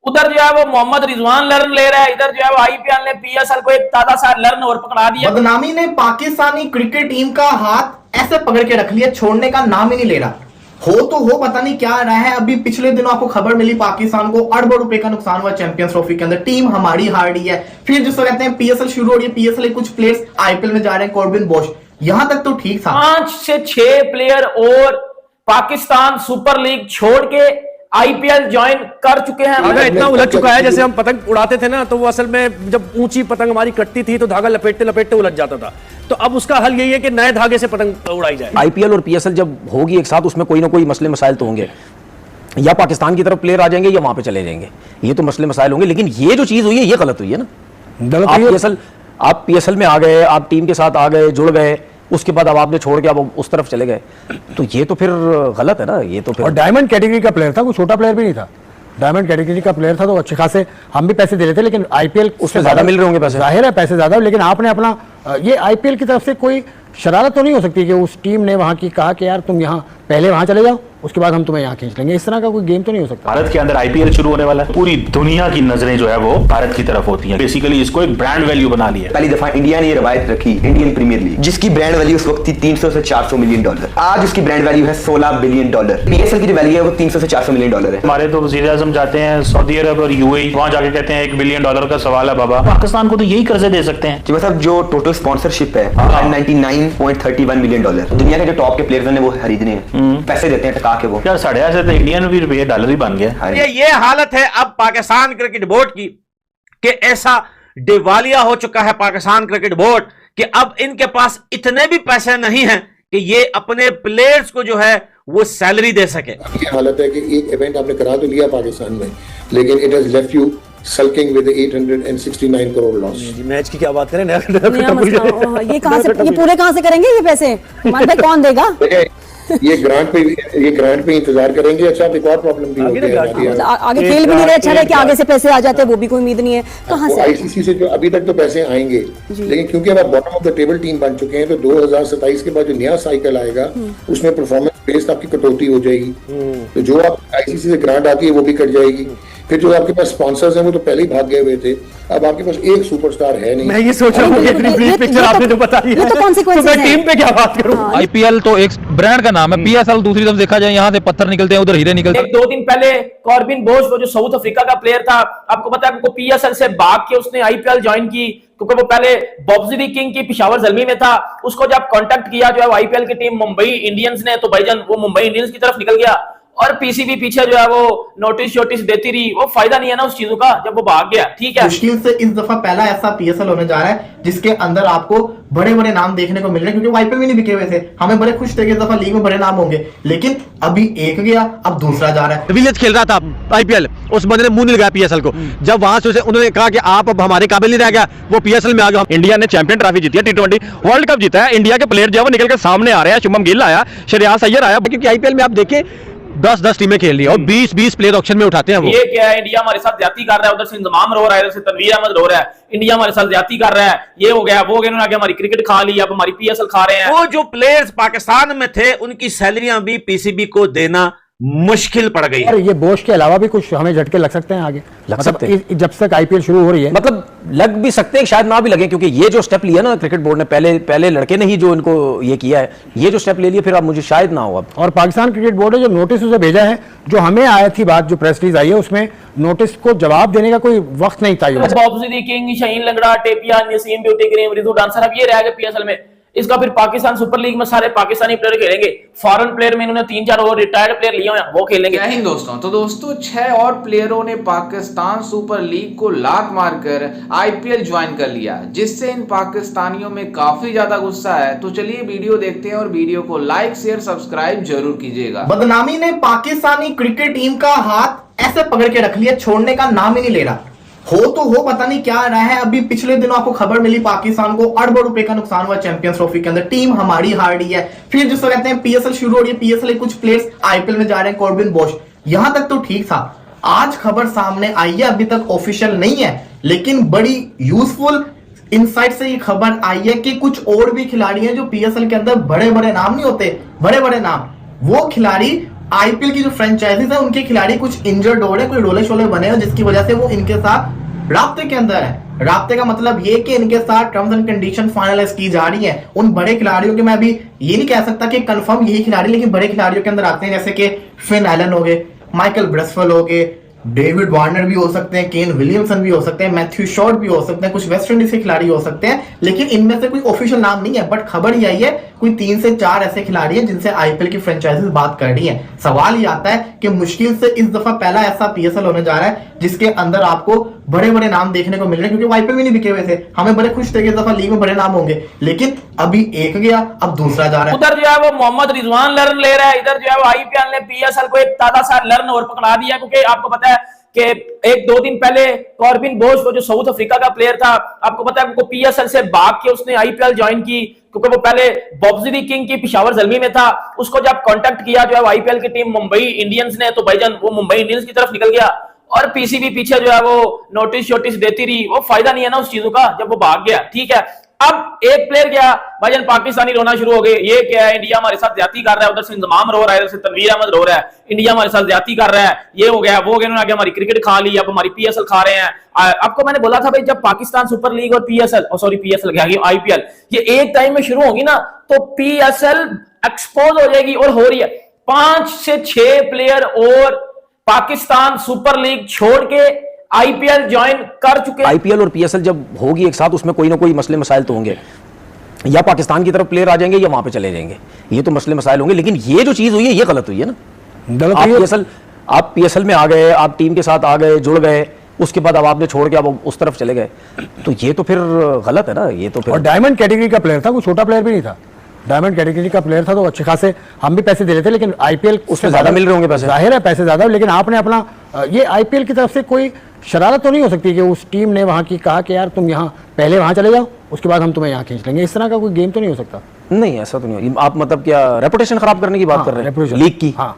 उधर जो है वो मोहम्मद रिजवान लर्न ले रहा है, इधर जो है वो आईपीएल ने पीएसएल को एक ताजा सा लर्न और पकड़ा दिया। बदनामी ने पाकिस्तानी क्रिकेट टीम का हाथ ऐसे पकड़ के रख लिया, छोड़ने का नाम ही नहीं ले रहा। हो तो हो, पता नहीं क्या रहा है। अभी पिछले दिनों आपको खबर मिली पाकिस्तान को अरबों रुपए का नुकसान हुआ चैंपियंस ट्रॉफी के अंदर, टीम हमारी हार रही है। फिर जिसको कहते हैं पीएसएल शुरू हो रही है, पीएसएल कुछ प्लेयर्स आईपीएल में जा रहे हैं, कॉर्बिन बोश, यहां तक तो ठीक था। 5 से 6 प्लेयर और पाकिस्तान सुपर लीग छोड़ के आईपीएल ज्वाइन कर चुके हैं। धागा इतना उलझ चुका है, जैसे हम पतंग उड़ाते थे ना, तो वो असल में जब ऊंची पतंग हमारी कटती थी तो धागा लपेटते लपेटते उलझ जाता था। तो अब उसका हल यही है कि नए धागे से पतंग उड़ाई जाए। आईपीएल और पीएसएल जब होगी एक साथ, उसमें कोई ना कोई मसले मसाइल तो होंगे, या पाकिस्तान की तरफ प्लेयर आ जाएंगे या वहां पे चले जाएंगे, ये तो मसले मसाइल होंगे। लेकिन ये जो चीज हुई है ये गलत हुई है ना। आप पीएसएल में आ गए, आप टीम के साथ आ गए, जुड़ गए, उसके बाद अब आपने छोड़ के अब उस तरफ चले गए, तो ये तो फिर गलत है ना। ये तो फिर, और डायमंड कैटेगरी का प्लेयर था, कोई छोटा प्लेयर भी नहीं था, डायमंड कैटेगरी का प्लेयर था, तो अच्छे खासे हम भी पैसे दे रहे थे। लेकिन आईपीएल उसमें ज्यादा मिल रहे होंगे पैसे, जाहिर है पैसे ज्यादा, लेकिन आपने अपना ये आईपीएल की तरफ से कोई शरारत तो नहीं हो सकती कि उस टीम ने वहां की कहा कि यार तुम यहाँ पहले वहां चले जाओ, उसके बाद हम तुम्हें यहाँ खींच लेंगे। इस तरह का कोई गेम तो नहीं हो सकता। भारत के अंदर आईपीएल शुरू होने वाला है, पूरी दुनिया की नजरें जो है वो भारत की तरफ होती हैं। बेसिकली इसको एक ब्रांड वैल्यू बना लिया। पहली दफा इंडिया ने ये रवायत रखी, इंडियन प्रीमियर लीग, जिसकी ब्रांड वैल्यू उस वक्त थी 300 से 400 मिलियन डॉलर। आज उसकी ब्रांड वैल्यू है 16 बिलियन डॉलर। पीएसएल की जो वैल्यू है वो 300 से 400 मिलियन डॉलर है। हमारे तो वज़ीर आज़म जाते हैं सऊदी अरब और यूएई, वहां जाके कहते हैं $1 बिलियन का सवाल है बाबा। पाकिस्तान को तो यही कर्जे दे सकते हैं। जी मतलब जो टोटल स्पॉन्सरशिप है 99.31 मिलियन डॉलर, दुनिया के जो टॉप के प्लेयर्स ने वो खरीदने हैं, पैसे देते हैं टका के वो। यार साढ़े ऐसे तो इंडियन भी रुपये डॉलर ही बन गया। ये हालत है अब पाकिस्तान क्रिकेट बोर्ड की कि ऐसा दिवालिया हो चुका है पाकिस्तान क्रिकेट बोर्ड कि अब इनके पास इतने भी पैसे नहीं हैं कि ये अपने प्लेयर्स को जो है वो सैलरी दे सके। ये हालत है कि एक इवेंट आपने करा तो लिया पाकिस्तान में, लेकिन it has left you sulking with the 869 crore loss। Match की क्या बात करें, ये कहां से, ये पूरे कहां से करेंगे ये पैसे, मतलब कौन देगा? ये ग्रांट पे इंतजार करेंगे। अच्छा एक और प्रॉब्लम भी होती है, आगे खेल भी नहीं रहे, अच्छा रहे कि आगे से पैसे आ जाते, वो भी कोई उम्मीद नहीं है। कहां से आईसीसी से जो अभी तक तो पैसे आएंगे, लेकिन क्योंकि अब bottom of the table team बन चुके हैं, तो 2027 के बाद जो नया साइकिल आएगा उसमें परफॉर्मेंस बेस्ड आपकी कटौती हो जाएगी। तो जो आप आईसीसी से ग्रांट आती है वो भी कट जाएगी। फिर जो आपके पास स्पॉन्सर्स हैं वो तो पहले ही भाग गए हुए थे, अब आपके पास एक सुपरस्टार है नहीं। मैं ये सोच रहा हूँ कि इतनी ब्रीफ पिक्चर आपने जो बताई है, तो मैं टीम पे क्या बात करूं। आईपीएल तो एक ब्रांड का नाम है, पीएसएल दूसरी तरफ देखा जाए यहाँ से पत्थर निकलते हैं, उधर हीरे निकलते हैं। 2 दिन पहले कॉर्बिन बोश, वो जो साउथ अफ्रीका का प्लेयर था, आपको पता है, पीएसएल से भाग के उसने आईपीएल ज्वाइन की, क्योंकि वो पहले बॉब्सरी किंग की पिशावर जलमी में था। उसको जब कांटेक्ट किया जो है आईपीएल की टीम मुंबई इंडियंस ने, तो भाईजान वो मुंबई इंडियंस की तरफ निकल गया, और पीसीबी पीछे जो है वो नोटिस देती रही। वो फायदा नहीं है ना उस चीजों का जब वो भाग गया। ठीक है, मुश्किल से इस दफा पहला ऐसा पीएसएल होने जा रहा है जिसके अंदर आपको बड़े बड़े नाम देखने को मिल रहे हैं, क्योंकि आईपीएल में नहीं बिके हुए थे। हमें बड़े खुश थे कि इस दफा लीग में बड़े नाम होंगे, लेकिन अभी एक गया, अब दूसरा जा रहा है। विलियर्स खेल रहा था आईपीएल, उस बंदे ने मुंह नहीं लगाया पीएसएल को। जब वहां से उन्होंने कहा कि आप अब हमारे काबिल नहीं रह गया, वो पीएसएल में आ गया। इंडिया ने चैंपियन ट्रॉफी जीती है, T20 वर्ल्ड कप जीता है, इंडिया के प्लेयर जो है वो निकल के सामने आ रहे हैं। शुभम गिल आया, श्रेयस अय्यर आया, क्योंकि आईपीएल में आप देखें 10-10 टीमें खेल रही है और 20-20 प्लेयर ऑक्शन में उठाते हैं। वो ये क्या है, इंडिया हमारे साथ ज्यादती कर रहा है, उधर से इंतजाम रो रहा है, इधर से तनवीर अहमद रो रहा है, इंडिया हमारे साथ ज्यादती कर रहा है, ये हो गया वो हो गया, उन्होंने हमारी क्रिकेट खा ली, अब हमारी पीएसएल खा रहे हैं। वो जो प्लेयर्स पाकिस्तान में थे उनकी सैलरियां भी पीसीबी को देना मुश्किल पड़ गई है। ये बोझ के अलावा भी कुछ हमें झटके लग सकते हैं आगे, लग सकते हैं। जब तक आईपीएल शुरू हो रही है, मतलब लग भी सकते हैं, शायद ना भी लगे, क्योंकि ये जो स्टेप लिया ना क्रिकेट बोर्ड ने, पहले लड़के ने ही जो इनको ये किया है, ये जो स्टेप ले लिया, फिर अब मुझे शायद ना हो। अब और पाकिस्तान क्रिकेट बोर्ड ने जो नोटिस उसे भेजा है, जो हमें आया थी बात, जो प्रेस रिलीज आई है, उसमें नोटिस को जवाब देने का कोई वक्त नहीं था। बॉब्सरी किंग, शाहीन लंगड़ा, टेपिया, Naseem beauty cream, Ridu dancer, अब ये रह गए पीएसएल में। इसका फिर पाकिस्तान सुपर लीग में सारे पाकिस्तानी प्लेयर खेलेंगे। फॉरेन प्लेयर में इन्होंने 3-4 और रिटायर्ड प्लेयर लिए हुए हैं, वो खेलेंगे। जय हिंद दोस्तों। तो दोस्तों 6 और प्लेयरों ने पाकिस्तान सुपर लीग को लात मारकर आईपीएल ज्वाइन कर लिया, जिससे इन पाकिस्तानियों में काफी ज्यादा गुस्सा है। तो चलिए वीडियो देखते हैं और वीडियो को लाइक शेयर सब्सक्राइब जरूर कीजिएगा। बदनामी ने पाकिस्तानी क्रिकेट टीम का हाथ ऐसे पकड़ के रख लिया, छोड़ने का नाम ही नहीं ले रहा। हो तो हो, पता नहीं क्या रहा है। अभी पिछले दिनों आपको खबर मिली पाकिस्तान को अरबों रुपए का नुकसान हुआ चैंपियंस ट्रॉफी के अंदर, टीम हमारी हार रही है। फिर जिसको कहते हैं पीएसएल शुरू हो रही है, पीएसएल कुछ प्लेयर्स आईपीएल में जा रहे हैं, कॉर्बिन बोश, यहां तक तो ठीक था। आज खबर सामने आई है, अभी तक ऑफिशियल नहीं है, लेकिन बड़ी यूजफुल इनसाइट से ये खबर आई है कि कुछ और भी खिलाड़ी हैं जो पीएसएल के अंदर बड़े बड़े नाम नहीं होते, बड़े बड़े नाम, वो खिलाड़ी आईपीएल की जो फ्रेंचाइजीज है उनके खिलाड़ी कुछ इंजर्ड हो रहे, कोई रोले शोले बने हो, जिसकी वजह से वो इनके साथ राब्ते के अंदर है। राब्ते का मतलब ये कि इनके साथ टर्म्स एंड कंडीशन फाइनलाइज की जा रही है। उन बड़े खिलाड़ियों के, मैं अभी ये नहीं कह सकता कि कंफर्म यही खिलाड़ी, लेकिन बड़े खिलाड़ियों के अंदर आते हैं, जैसे कि फिन एलन हो गए, माइकल ब्रेसवेल हो गए, डेविड वार्नर भी हो सकते हैं, केन विलियमसन भी हो सकते हैं, मैथ्यू शॉर्ट भी हो सकते हैं, कुछ वेस्ट इंडीज के खिलाड़ी हो सकते हैं, लेकिन इनमें से कोई ऑफिशियल नाम नहीं है। बट खबर ये आई है कोई 3 से 4 ऐसे खिलाड़ी हैं जिनसे आईपीएल की फ्रेंचाइजीज बात कर रही हैं। सवाल ये आता है कि मुश्किल से इस दफा पहला ऐसा पीएसएल होने जा रहा है जिसके अंदर आपको बड़े बड़े नाम देखने को मिल रहे हैं, क्योंकि आईपीएल में नहीं बिके हुए थे। हमें बड़े खुश थे कि इस दफा लीग में बड़े नाम होंगे, लेकिन अभी एक गया, अब दूसरा जा रहा है। उधर जो है वो मोहम्मद रिजवान लर्न ले रहा है, इधर जो है वो आईपीएल ने पीएसएल को एक ताजा सा लर्न और पकड़ा दिया, क्योंकि आपको पता है कि 1-2 दिन पहले कॉर्बिन बोश को, जो साउथ अफ्रीका का प्लेयर था, आपको पता है उनको पीएसएल से भाग के उसने आईपीएल ज्वाइन की, क्योंकि वो पहले बॉब्सली किंग की पिशावर ज़ल्मी में था। उसको जब कांटेक्ट किया जो है आईपीएल की टीम मुंबई इंडियंस ने, तो भाईजान वो मुंबई इंडियंस की तरफ निकल गया और पीसीबी पीछे जो है वो नोटिस शोटिस देती रही। वो फायदा नहीं है ना उस चीजों का जब वो भाग गया, ठीक है। अब एक प्लेयर गया, भाईजान पाकिस्तानी रोना शुरू हो गए, ये क्या है, इंडिया हमारे साथ ज्यादती कर रहा है, उधर से इंतजाम रो रहा है, इधर से तनवीर अहमद रो रहा है, इंडिया हमारे साथ ज्यादती कर रहा है, ये हो गया वो हो गया, उन्होंने आगे हमारी क्रिकेट खा ली, अब हमारी पीएसएल खा रहे हैं। आपको मैंने बोला था भाई, जब पाकिस्तान सुपर लीग और पीएसएल, सॉरी पीएसएल क्या, आईपीएल ये एक टाइम में शुरू होगी ना, तो पीएसएल एक्सपोज हो जाएगी, और हो रही है। 5 से 6 प्लेयर और पाकिस्तान सुपर लीग छोड़ के आईपीएल ज्वाइन कर चुके। आईपीएल और पीएसएल जब होगी एक साथ, उसमें कोई ना कोई मसले मसाइल तो होंगे, या पाकिस्तान की तरफ प्लेयर आ जाएंगे या वहां पे चले जाएंगे, ये तो मसले मसाइल होंगे। लेकिन ये जो चीज हुई है ये गलत हुई है ना। आप पीएसएल में आ गए, आप टीम के साथ आ गए, जुड़ गए, उसके बाद अब आपने छोड़ के अब उस तरफ चले गए, तो ये तो फिर गलत है ना। ये तो फिर, और डायमंड कैटेगरी का प्लेयर था, कोई छोटा प्लेयर भी नहीं था, डायमंड कैटेगरी का प्लेयर था, तो अच्छे खासे हम भी पैसे दे रहे थे, लेकिन आईपीएल उसमें ज्यादा मिल रहे होंगे पैसे, जाहिर है पैसे ज्यादा, लेकिन आपने अपना ये आईपीएल की तरफ से कोई शरारत तो नहीं हो सकती कि उस टीम ने वहां की कहा कि यार तुम यहाँ पहले वहां चले जाओ, उसके बाद हम तुम्हें यहाँ खींच लेंगे, इस तरह का कोई गेम तो नहीं हो सकता? नहीं, ऐसा तो नहीं। आप मतलब क्या रेपुटेशन खराब करने की बात कर रहे हैं लीग की? हाँ,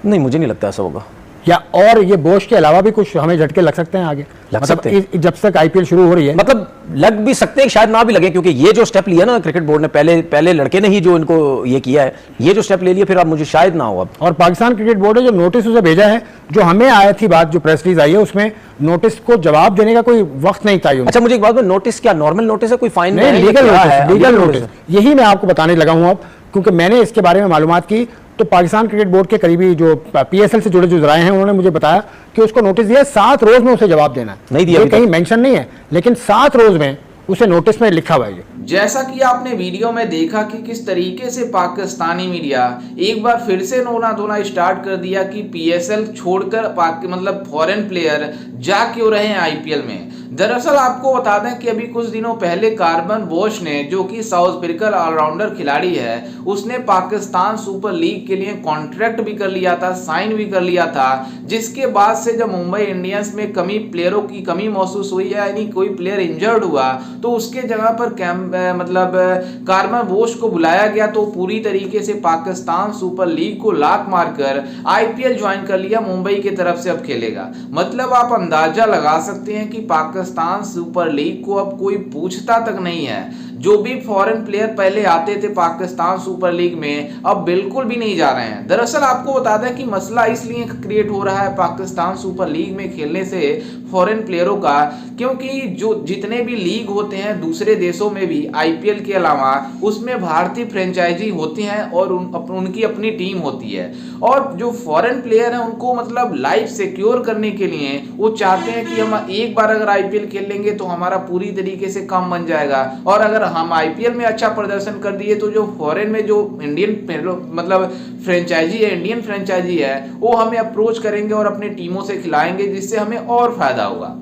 नहीं, मुझे नहीं लगता ऐसा होगा। या और ये बोश के अलावा भी कुछ हमें झटके लग सकते हैं आगे, मतलब जब तक आईपीएल शुरू हो रही है? मतलब लग भी सकते हैं, शायद ना भी लगे, क्योंकि ये जो स्टेप लिया ना क्रिकेट बोर्ड ने, पहले लड़के ने ही जो इनको ये किया है, ये जो स्टेप ले लिया, फिर अब मुझे शायद ना हो। अब और पाकिस्तान क्रिकेट बोर्ड ने जो नोटिस उसे भेजा है, जो हमें आई थी बात, जो प्रेस रिलीज आई है, उसमें नोटिस को जवाब देने का कोई वक्त नहीं था। अच्छा, मुझे एक बात, नोटिस क्या नॉर्मल नोटिस है, कोई फाइन नहीं, लीगल नोटिस, यही मैं आपको बताने लगा हूं अब, क्योंकि मैंने इसके बारे में मालूमात की, तो पाकिस्तान क्रिकेट बोर्ड के करीबी जो पीएसएल से जुड़े जो जराए हैं, उन्होंने मुझे बताया कि उसको नोटिस दिया, 7 रोज में उसे जवाब देना है। नहीं दिया, कहीं मेंशन नहीं है, लेकिन 7 रोज में उसे नोटिस में लिखा हुआ है। जैसा कि आपने वीडियो में देखा कि किस तरीके से पाकिस्तानी मीडिया एक बार फिर से रोना धोना स्टार्ट कर दिया कि पीएसएल छोड़कर मतलब फॉरेन प्लेयर जा क्यों रहे हैं आईपीएल में। दरअसल आपको बता दें कि अभी कुछ दिनों पहले कार्बन बोश ने, जो कि साउथ अफ्रीकन ऑलराउंडर खिलाड़ी है, उसने पाकिस्तान सुपर लीग के लिए कॉन्ट्रैक्ट भी कर लिया था, साइन भी कर लिया था, जिसके बाद से जब मुंबई इंडियंस में प्लेयरों की कमी महसूस हुई, यानी कोई प्लेयर इंजर्ड हुआ, तो उसके जगह पर मतलब कार्बन बोश को बुलाया गया, तो पूरी तरीके से पाकिस्तान सुपर लीग को लात मारकर आईपीएल ज्वाइन कर लिया, मुंबई की तरफ से अब खेलेगा। मतलब आप अंदाजा लगा सकते हैं कि पाकिस्तान सुपर लीग को अब कोई पूछता तक नहीं है। जो भी फॉरेन प्लेयर पहले आते थे पाकिस्तान सुपर लीग में, अब बिल्कुल भी नहीं जा रहे हैं। दरअसल आपको बता दें कि मसला इसलिए क्रिएट हो रहा है पाकिस्तान सुपर लीग में खेलने से फॉरेन प्लेयरों का, क्योंकि जो जितने भी लीग होते हैं दूसरे देशों में भी आईपीएल के अलावा, उसमें भारतीय फ्रेंचाइजी होती हैं और उनकी अपनी टीम होती है, और जो फॉरेन प्लेयर हैं उनको मतलब लाइफ सिक्योर करने के लिए वो चाहते हैं कि हम एक बार अगर आईपीएल खेल लेंगे तो हमारा पूरी तरीके से काम बन जाएगा, और अगर हम आईपीएल में अच्छा प्रदर्शन कर दिए तो जो फॉरेन में जो इंडियन मतलब फ्रेंचाइजी है, इंडियन फ्रेंचाइजी है, वो हमें अप्रोच करेंगे और अपनी टीमों से खिलाएंगे, जिससे हमें और फायदा होगा।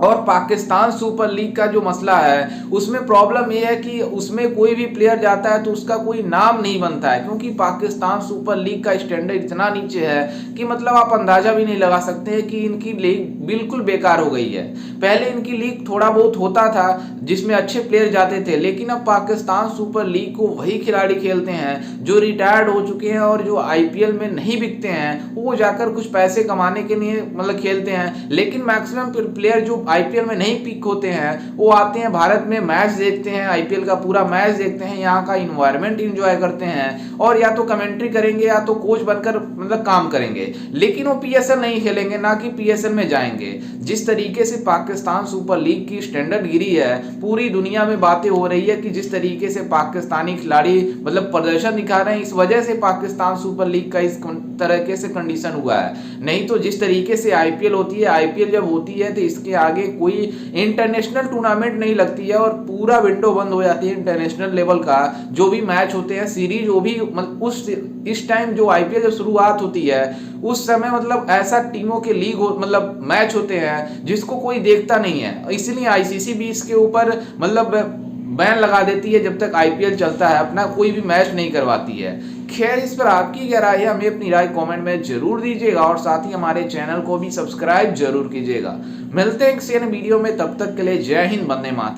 और पाकिस्तान सुपर लीग का जो मसला है उसमें प्रॉब्लम यह है कि उसमें कोई भी प्लेयर जाता है तो उसका कोई नाम नहीं बनता है, क्योंकि पाकिस्तान सुपर लीग का स्टैंडर्ड इतना नीचे है कि मतलब आप अंदाजा भी नहीं लगा सकते हैं कि इनकी लीग बिल्कुल बेकार हो गई है। पहले इनकी लीग थोड़ा बहुत होता था जिसमें अच्छे प्लेयर जाते थे, लेकिन अब पाकिस्तान सुपर लीग को वही खिलाड़ी खेलते हैं जो रिटायर्ड हो चुके हैं और जो आईपीएल में नहीं बिकते हैं, वो जाकर कुछ पैसे कमाने के लिए मतलब खेलते हैं। लेकिन मैक्सिमम प्लेयर जो आईपीएल में नहीं पिक होते हैं वो आते हैं भारत में, मैच देखते हैं, आईपीएल का पूरा मैच देखते हैं, यहाँ का इन्वायरमेंट एंजॉय करते हैं और या तो कमेंट्री करेंगे या तो कोच बनकर मतलब काम करेंगे, लेकिन वो पीएसएल नहीं खेलेंगे, ना कि पीएसएल में जाएंगे। जिस तरीके से पाकिस्तान सुपर लीग की स्टैंडर्ड गिरी है, पूरी दुनिया में बातें हो रही है कि जिस तरीके से पाकिस्तानी खिलाड़ी मतलब प्रदर्शन दिखा रहे हैं, इस वजह से पाकिस्तान सुपर लीग का इस तरीके से कंडीशन हुआ है। नहीं तो जिस तरीके से आईपीएल होती है, आईपीएल जब होती है तो इसके आगे कोई इंटरनेशनल टूर्नामेंट नहीं लगती है और पूरा विंडो बंद हो जाती है इंटरनेशनल लेवल का। जो भी मैच होते हैं सीरीज, वो भी उस इस टाइम जो आईपीएल जब शुरुआत होती है उस समय मतलब ऐसा टीमों के लीग मतलब मैच होते हैं जिसको कोई देखता नहीं है, इसलिए आईसीसी भी इसके ऊपर मतलब बैन लगा देती है, जब तक आईपीएल चलता है अपना कोई भी मैच नहीं करवाती है। खैर, इस पर आपकी क्या राय है, हमें अपनी राय कमेंट में जरूर दीजिएगा और साथ ही हमारे चैनल को भी सब्सक्राइब जरूर कीजिएगा। मिलते हैं एक वीडियो में, तब तक के लिए जय हिंद, वंदे मातरम।